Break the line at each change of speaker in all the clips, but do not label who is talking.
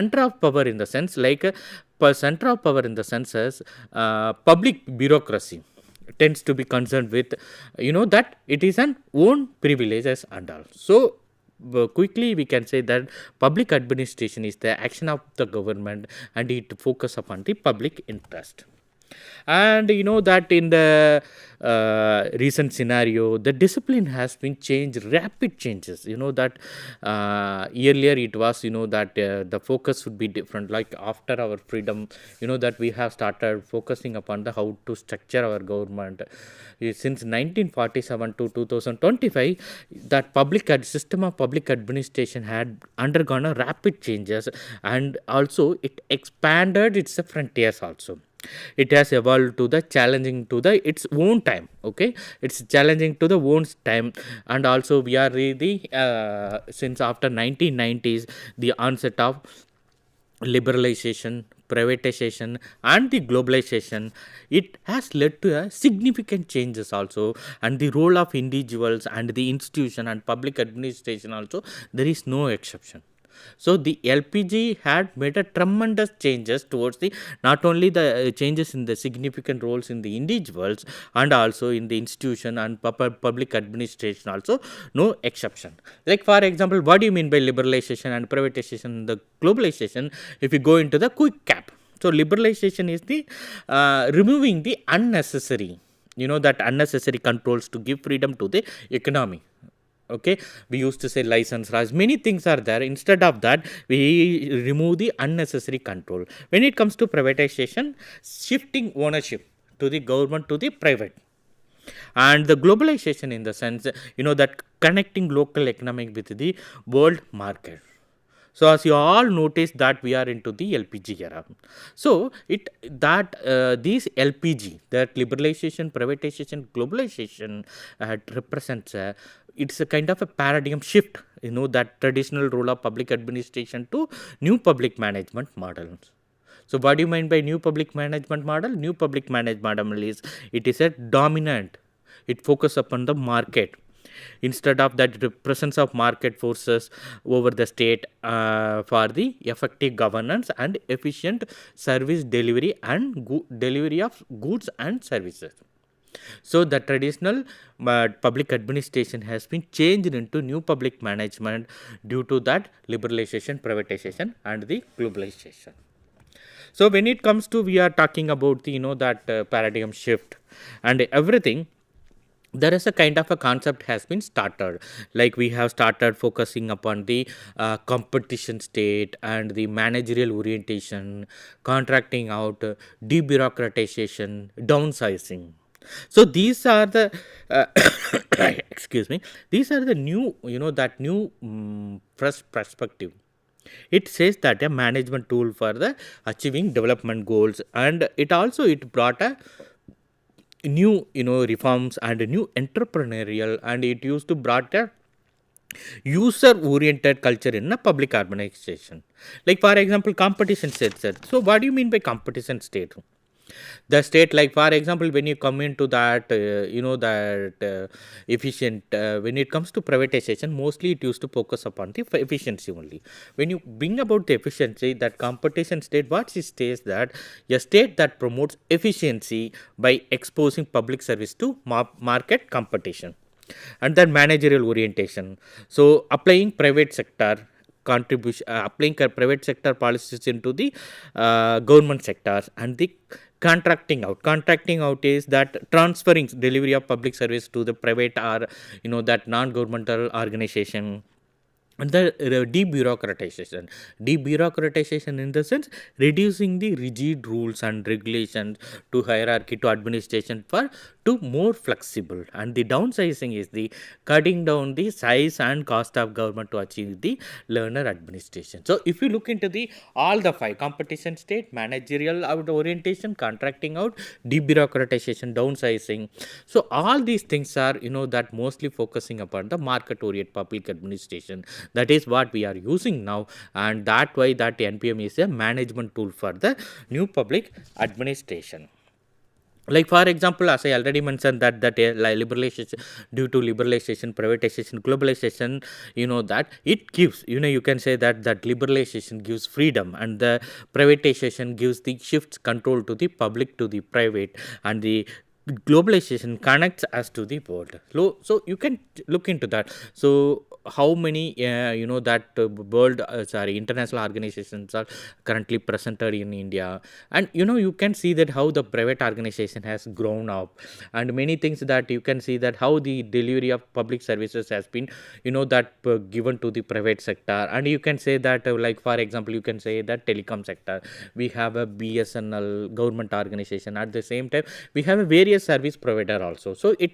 center of power in the sense like center of power in the sense as public bureaucracy tends to be concerned with that it is an own privileges and all. So quickly we can say that public administration is the action of the government and it focus upon the public interest. And that in the recent scenario the discipline has been changed, rapid changes, that earlier it was that the focus would be different, like after our freedom, that we have started focusing upon the how to structure our government. Since 1947 to 2025, that system of public administration had undergone a rapid changes, and also it expanded its frontiers also. It has evolved to the challenging to the its own time. Okay, it's challenging to the own time. And also we are really since after 1990s, the onset of liberalization, privatization and the globalization, it has led to a significant changes also, and the role of individuals and the institution and public administration also, there is no exception. So the LPG had made a tremendous changes towards the not only the changes in the significant roles in the individuals and also in the institution and public administration also, no exception. Like for example, what do you mean by liberalization and privatization, the globalization? If you go into the quick cap, so liberalization is the removing the unnecessary, that unnecessary controls to give freedom to the economy. Okay, we used to say license rights, many things are there. Instead of that, we remove the unnecessary control. When it comes to privatization, shifting ownership to the government to the private. And the globalization in the sense, that connecting local economic with the world market. So as you all notice that we are into the LPG era. So these LPG, that liberalization, privatization, globalization represents it's a kind of a paradigm shift, that traditional role of public administration to new public management models. So what do you mean by new public management model? New public management model is, it is a dominant, it focus upon the market. Instead of that, the presence of market forces over the state for the effective governance and efficient service delivery and delivery of goods and services. So the traditional public administration has been changed into new public management due to that liberalization, privatization and the globalization. So when it comes to, we are talking about the that paradigm shift and everything, there is a kind of a concept has been started, like we have started focusing upon the competition state and the managerial orientation, contracting out, debureaucratization, downsizing. So these are the excuse me, these are the new, that new fresh perspective. It says that a management tool for the achieving development goals, and it brought a new reforms and a new entrepreneurial, and it used to brought a user oriented culture in a public organization. Like for example, competition state. So what do you mean by competition state? The state, like for example, when you come into that efficient, when it comes to privatization, mostly it used to focus upon the efficiency only. When you bring about the efficiency, that competition state, what it states that a state that promotes efficiency by exposing public service to market competition. And then managerial orientation, so applying private sector contribution, applying private sector policies into the government sectors. And the contracting out is that transferring delivery of public service to the private or that non-governmental organization. And the debureaucratization in the sense reducing the rigid rules and regulations to hierarchy to administration for to more flexible. And the downsizing is the cutting down the size and cost of government to achieve the learner administration. So if you look into the all the five: competition state, managerial orientation, contracting out, debureaucratization, downsizing, so all these things are that mostly focusing upon the market oriented public administration. That is what we are using now, and that why that NPM is a management tool for the new public administration. Like for example, as I already mentioned, that like liberalization, due to liberalization, privatization, globalization, that it gives, you can say that liberalization gives freedom, and the privatization gives the shifts control to the public to the private, and the globalization connects us to the world. So you can look into that. So how many that world sorry international organizations are currently presented in India, and you can see that how the private organization has grown up, and many things that you can see that how the delivery of public services has been that given to the private sector. And you can say that like for example, you can say that telecom sector, we have a BSNL government organization. At the same time, we have a various service provider also. So it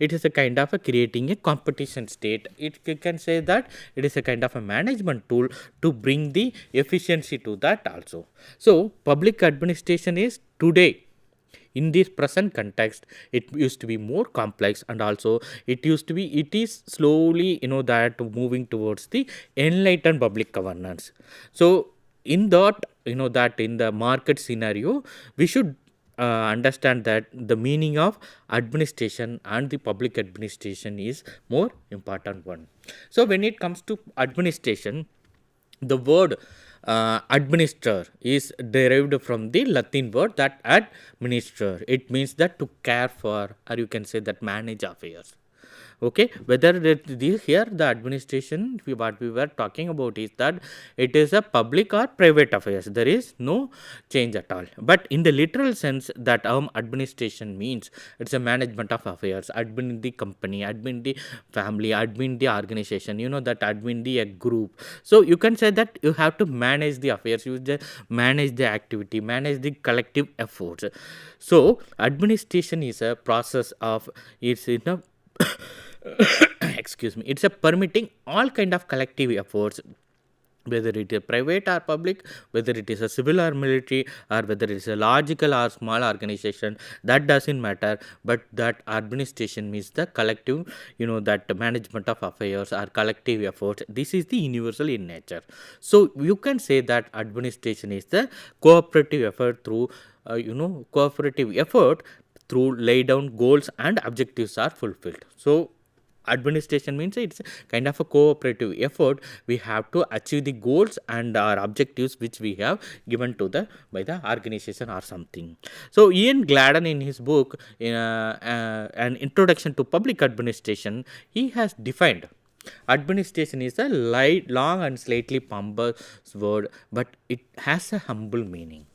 is a kind of a creating a competition state. You can say that it is a kind of a management tool to bring the efficiency to that also. So public administration is today, in this present context, it used to be more complex, and also it is slowly that moving towards the enlightened public governance. So in that, that in the market scenario, we should understand that the meaning of administration and the public administration is more important one. So when it comes to administration, the word administer is derived from the Latin word that administer. It means that to care for, or you can say that manage affairs. Okay, whether here the administration what we were talking about is that it is a public or private affairs, there is no change at all. But in the literal sense, that term administration means it's a management of affairs. Admin the company, admin the family, admin the organization, that admin the a group. So you can say that you have to manage the affairs, you just manage the activity, manage the collective efforts. So administration is a process of, it's in a excuse me, it's a permitting all kind of collective efforts, whether it is private or public, whether it is a civil or military, or whether it is a logical or small organization, that doesn't matter. But that administration means the collective, that management of affairs or collective efforts. This is the universal in nature. So you can say that administration is the cooperative effort through cooperative effort through lay down goals and objectives are fulfilled. So administration means it's kind of a cooperative effort. We have to achieve the goals and our objectives which we have given to the by the organization or something. So Ian Gladden, in his book an introduction to public administration, he has defined administration is a light, long and slightly pompous word, but it has a humble meaning.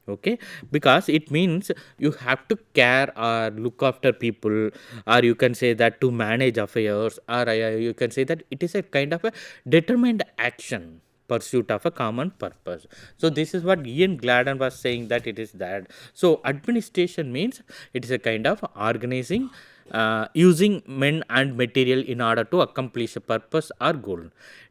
Okay, because it means you have to care or look after people, or you can say that to manage affairs, or you can say that it is a kind of a determined action, pursuit of a common purpose. So this is what Ian Gladden was saying, that it is that. So administration means it is a kind of organizing, using men and material in order to accomplish a purpose or goal.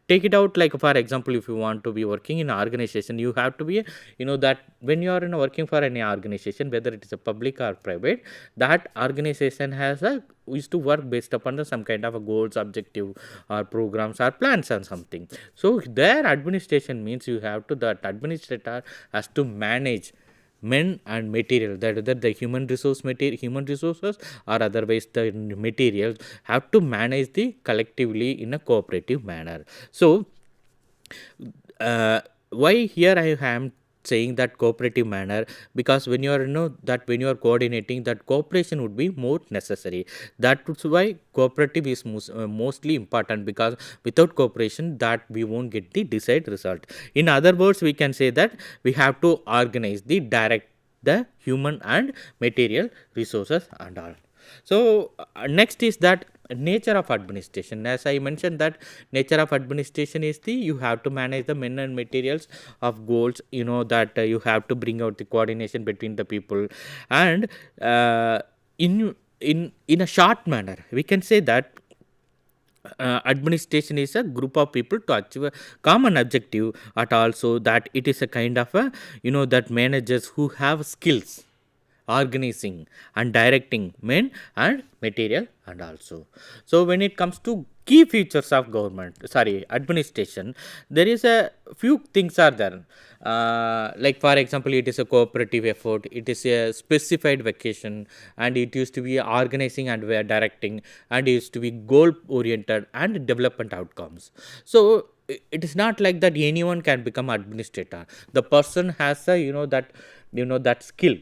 Take it out, like for example, if you want to be working in an organization, you have to be, that when you are working for any organization, whether it is a public or private, that organization has a used to work based upon some kind of a goals, objective, or programs or plans or something. So their administration means you have to, that administrator has to manage men and material, that whether the human resources or otherwise the materials have to manage the collectively in a cooperative manner. So why here I am saying that cooperative manner, because when you are that when you are coordinating, that cooperation would be more necessary. That's why cooperative is mostly important, because without cooperation that we won't get the desired result. In other words, we can say that we have to organize the direct the human and material resources and all. So next is that nature of administration. As I mentioned, that nature of administration is the, you have to manage the men and materials of goals, that you have to bring out the coordination between the people, and in a short manner we can say that administration is a group of people to achieve a common objective, at also that it is a kind of a that managers who have skills organizing and directing men and material and also. So when it comes to key features of administration, there is a few things are there. Like for example, it is a cooperative effort, it is a specified vacation, and it used to be organizing and directing, and it used to be goal oriented and development outcomes. So it is not like that anyone can become administrator. The person has a that skill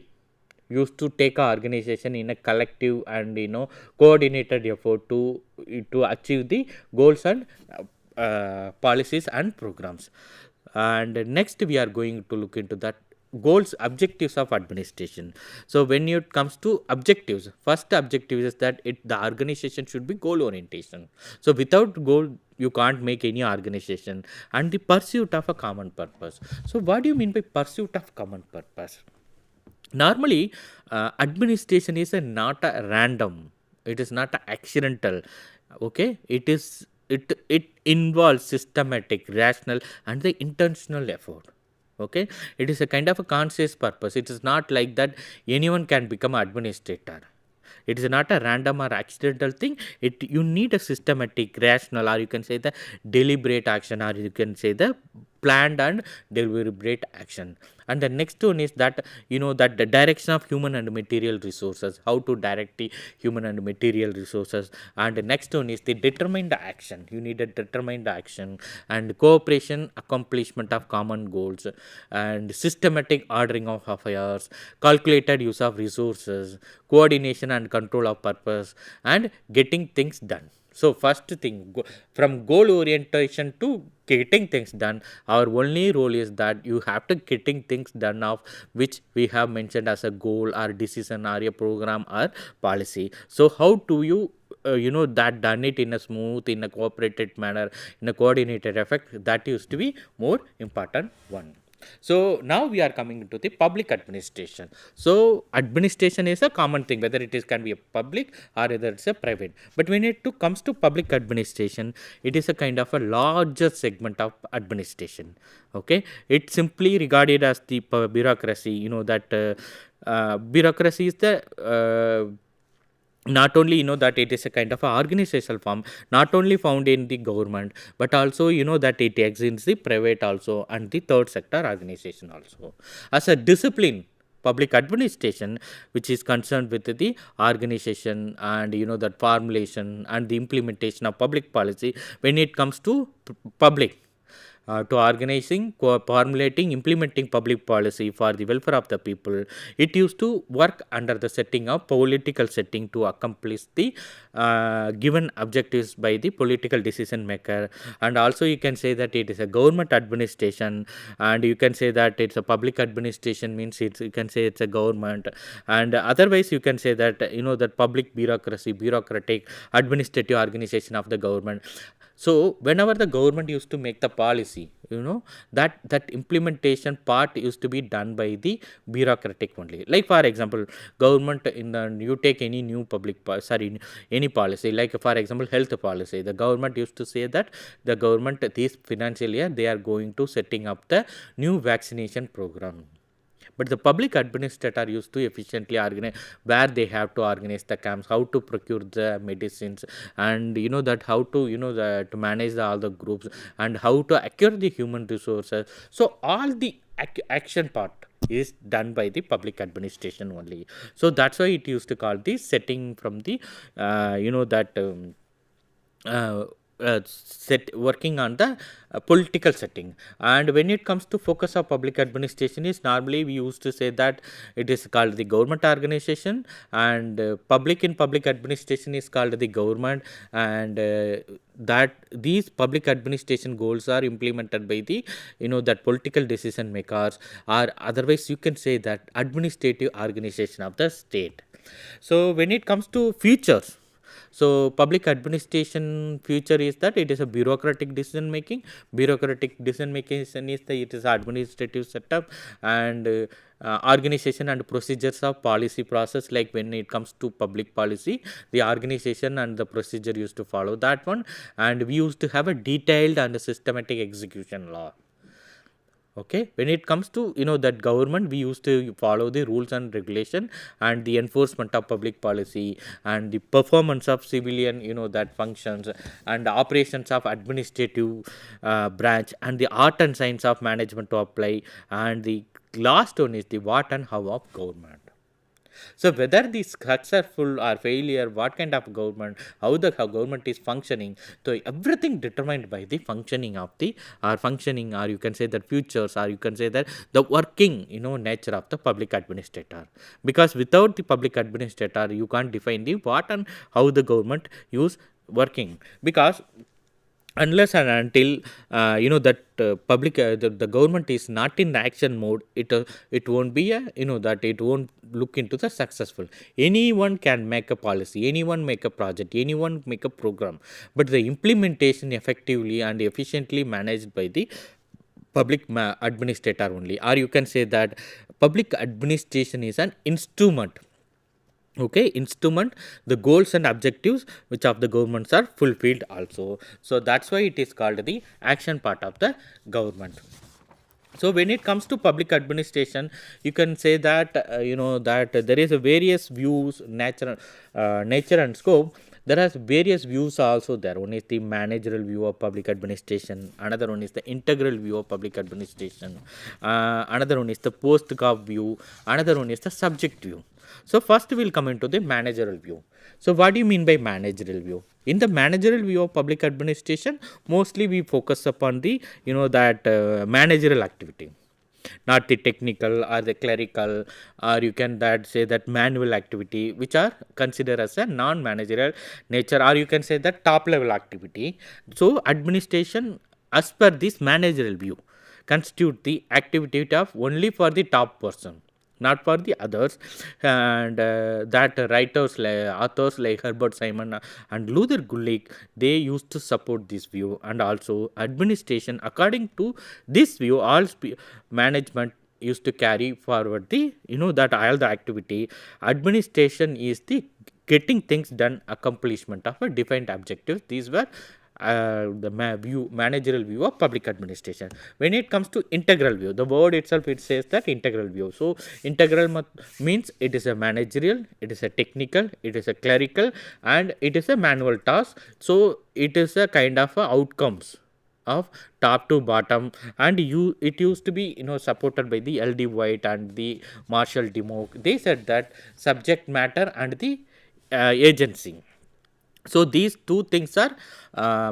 used to take a organization in a collective and coordinated effort to achieve the goals and policies and programs. And next we are going to look into that goals, objectives of administration. So when it comes to objectives, first objective is that the organization should be goal orientation. So without goal you can't make any organization. And the pursuit of a common purpose. So what do you mean by pursuit of common purpose? Normally administration is not a random, it is not a accidental. Okay, it involves systematic, rational and the intentional effort. Okay, it is a kind of a conscious purpose. It is not like that anyone can become administrator. It is not a random or accidental thing. You need a systematic, rational, or you can say the deliberate action, or you can say the planned and deliberate action. And the next one is that that the direction of human and material resources, how to direct the human and material resources. And the next one is the determined action. You need a determined action and cooperation, accomplishment of common goals, and systematic ordering of affairs, calculated use of resources, coordination and control of purpose, and getting things done. So first thing, from goal orientation to getting things done, our only role is that you have to getting things done of which we have mentioned as a goal or decision or a program or policy. So how do you that done it in a smooth, in a cooperated manner, in a coordinated effect? That used to be more important one. So now we are coming to the public administration. So administration is a common thing, whether it is can be a public or whether it's a private. But when it comes to public administration, it is a kind of a larger segment of administration. Okay, it's simply regarded as the bureaucracy. Bureaucracy is the not only that it is a kind of a organizational form, not only found in the government, but also that it exists in the private also and the third sector organization also. As a discipline, public administration, which is concerned with the organization and that formulation and the implementation of public policy when it comes to public, to organizing, formulating, implementing public policy for the welfare of the people. It used to work under the setting of political setting to accomplish the given objectives by the political decision maker. And also you can say that it is a government administration, and you can say that it's a public administration means you can say it's a government, and otherwise you can say that that public bureaucracy, bureaucratic administrative organization of the government. So whenever the government used to make the policy, that implementation part used to be done by the bureaucratic only. Like for example, government you take any new any policy, like for example health policy. The government used to say that the government this financial year they are going to setting up the new vaccination program. But the public administrator used to efficiently organize where they have to organize the camps, how to procure the medicines, and that how to to manage all the groups, and how to acquire the human resources. So all the action part is done by the public administration only. So that's why it used to call the setting from the that set working on the political setting. And when it comes to focus of public administration is normally we used to say that it is called the government organization, and public in public administration is called the government, and that these public administration goals are implemented by the that political decision makers, or otherwise you can say that administrative organization of the state. So when it comes to features, so public administration future is that it is a bureaucratic decision making. Bureaucratic decision making is it is administrative setup, and organization and procedures of policy process. Like when it comes to public policy, the organization and the procedure used to follow that one, and we used to have a detailed and systematic execution law. Okay, when it comes to that government, we used to follow the rules and regulation and the enforcement of public policy and the performance of civilian that functions and the operations of administrative branch and the art and science of management to apply, and the last one is the what and how of government. So whether this successful or failure, what kind of government, how government is functioning, so everything determined by the functioning of the or functioning, or you can say that futures, or you can say that the working nature of the public administrator. Because without the public administrator, you can't define the what and how the government use working. Because unless and until that the government is not in the action mode, it won't be a that it won't look into the successful. Anyone can make a policy, anyone make a project, anyone make a program, but the implementation effectively and efficiently managed by the administrator only, or you can say that public administration is an instrument. Okay, instrument the goals and objectives which of the governments are fulfilled also. So that's why it is called the action part of the government. So when it comes to public administration, you can say that that there is a various views, nature and scope. There are various views also there. One is the managerial view of public administration, another one is the integral view of public administration, another one is the post-gov view, another one is the subject view. So first we will come into the managerial view. So what do you mean by managerial view? In the managerial view of public administration, mostly we focus upon the that managerial activity, not the technical or the clerical, or you can that say that manual activity, which are considered as a non-managerial nature, or you can say that top level activity. So administration as per this managerial view constitute the activity of only for the top person, not for the others. And that authors like Herbert Simon and Luther Gulick, they used to support this view. And also administration, according to this view, all management used to carry forward the that all the activity. Administration is the getting things done, accomplishment of a defined objectives. These were the managerial view of public administration. When it comes to integral view, the word itself, it says that integral view. So integral means it is a managerial, it is a technical, it is a clerical, and it is a manual task. So it is a kind of outcomes of top to bottom, and it used to be supported by the LD White and the Marshall Demock. They said that subject matter and the agency. So these two things are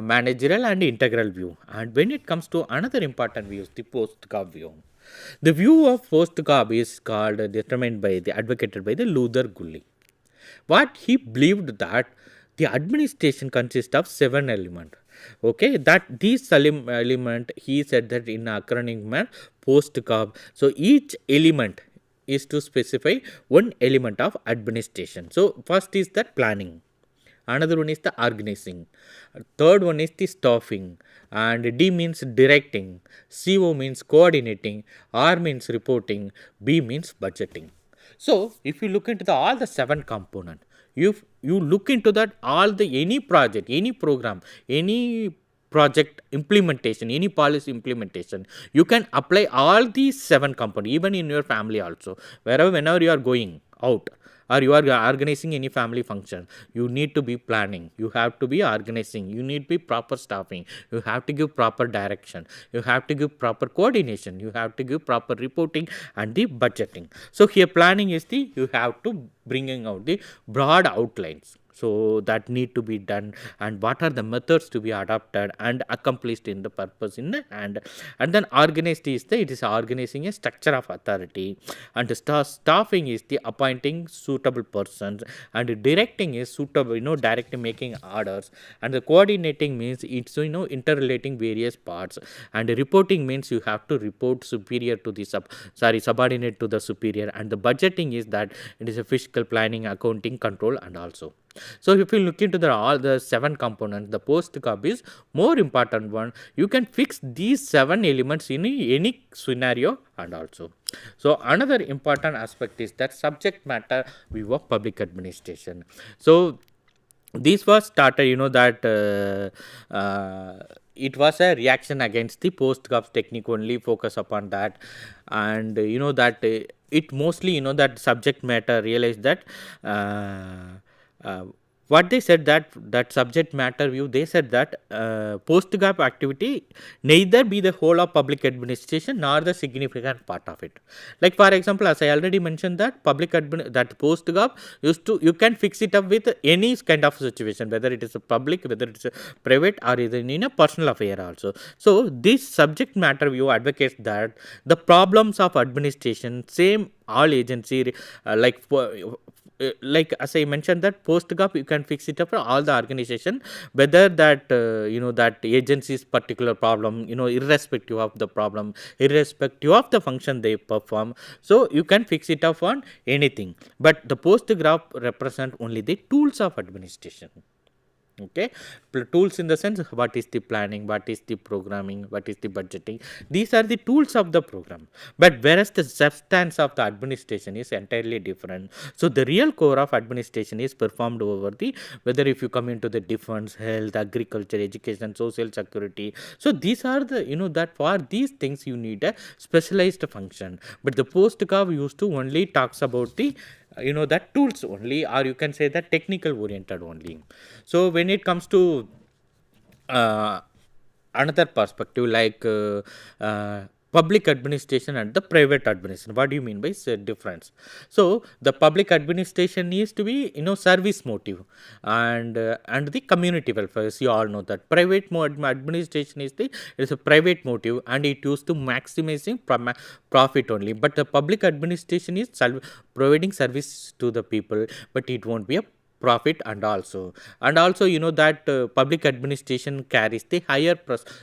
managerial and integral view. And when it comes to another important view, the post-gov view. The view of post-gov is called determined by advocated by the Luther Gulick. What he believed that the administration consists of 7 elements. Okay, that these element, he said that in acronym post-gov. So each element is to specify one element of administration. So first is that planning. Another one is the organizing. Third one is the staffing. And D means directing. CO means coordinating. R means reporting. B means budgeting. So if you look into all the 7 components, if you look into that all the any project, any program, any project implementation, any policy implementation, you can apply all these 7 components, even in your family also. Whenever you are going out, or you are organizing any family function, you need to be planning, you have to be organizing, you need to be proper staffing, you have to give proper direction, you have to give proper coordination, you have to give proper reporting and the budgeting. So here planning is the, you have to bringing out the broad outlines. So that need to be done, and what are the methods to be adopted and accomplished in the purpose in the hand. And then organized is it is organizing a structure of authority, and staffing is the appointing suitable persons, and directing is suitable directly making orders, and the coordinating means it's interrelating various parts, and reporting means you have to report superior to the subordinate to the superior, and the budgeting is that it is a fiscal planning, accounting, control, and also. So if you look into all the 7 components, the post-gov is more important one. You can fix these 7 elements in any scenario and also. So another important aspect is that subject matter view of public administration. So this was started, it was a reaction against the post-gov technique, only focus upon that. And that it mostly, that subject matter realized that uh, what they said, that subject matter view, they said that post-gov activity neither be the whole of public administration nor the significant part of it. Like for example, as I already mentioned, that that post-gov used to, you can fix it up with any kind of situation, whether it is a public, whether it is a private, or even in a personal affair also. So this subject matter view advocates that the problems of administration same all agency, like as I mentioned, that post-gov you can fix it up for all the organization, whether that that agency's particular problem, irrespective of the problem, irrespective of the function they perform, so you can fix it up on anything. But the post-gov represent only the tools of administration. Okay, tools in the sense, what is the planning, what is the programming, what is the budgeting, these are the tools of the program. But whereas the substance of the administration is entirely different. So the real core of administration is performed over the, whether if you come into the defense, health, agriculture, education, social security. So these are the, that for these things you need a specialized function. But the post-gov used to only talks about the that tools only, or you can say that technical oriented only. So when it comes to another perspective, like public administration and the private administration, what do you mean by difference? So the public administration needs to be service motive, and the community welfare. As you all know that private administration is a private motive, and it used to maximizing profit only. But the public administration is providing service to the people, but it won't be a profit. And also that public administration carries the higher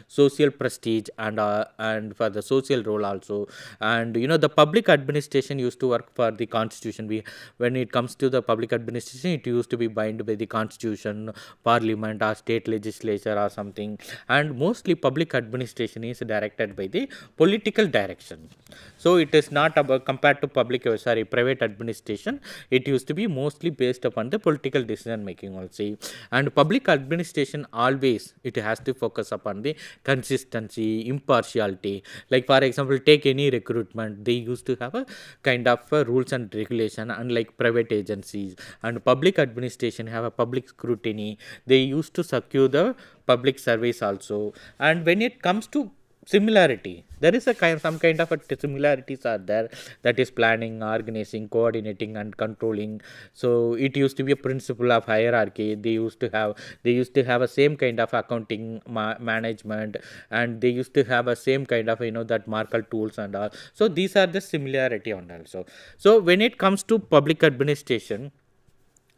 social prestige, and for the social role also. And the public administration used to work for the constitution. When it comes to the public administration, it used to be bound by the constitution, parliament, or state legislature or something. And mostly public administration is directed by the political direction. So it is not about, compared to private administration, it used to be mostly based upon the political decision making also. And public administration always, it has to focus upon the consistency, impartiality. Like for example, take any recruitment, they used to have a kind of rules and regulation, unlike private agencies. And public administration have a public scrutiny, they used to secure the public service also. And when it comes to similarity, there is some kind of similarities are there, that is planning, organizing, coordinating, and controlling. So it used to be a principle of hierarchy. They used to have a same kind of accounting management, and they used to have a same kind of that Markle tools and all. So these are the similarity on also. So when it comes to public administration,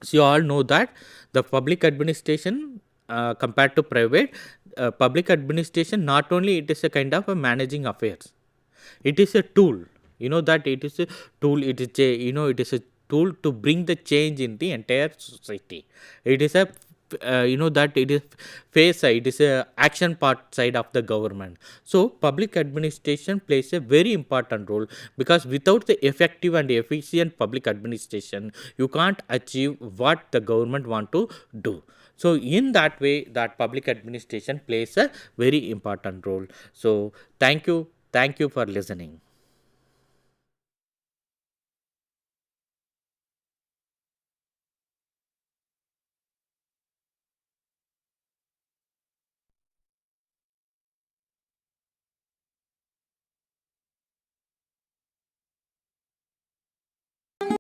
so you all know that the public administration compared to private, public administration, not only it is a kind of a managing affairs, it is a tool. That it is a tool, it is a it is a tool to bring the change in the entire society. It is a that it is face side, it is a action part side of the government. So public administration plays a very important role, because without the effective and efficient public administration, you can't achieve what the government want to do. So in that way, that public administration plays a very important role. So thank you for listening.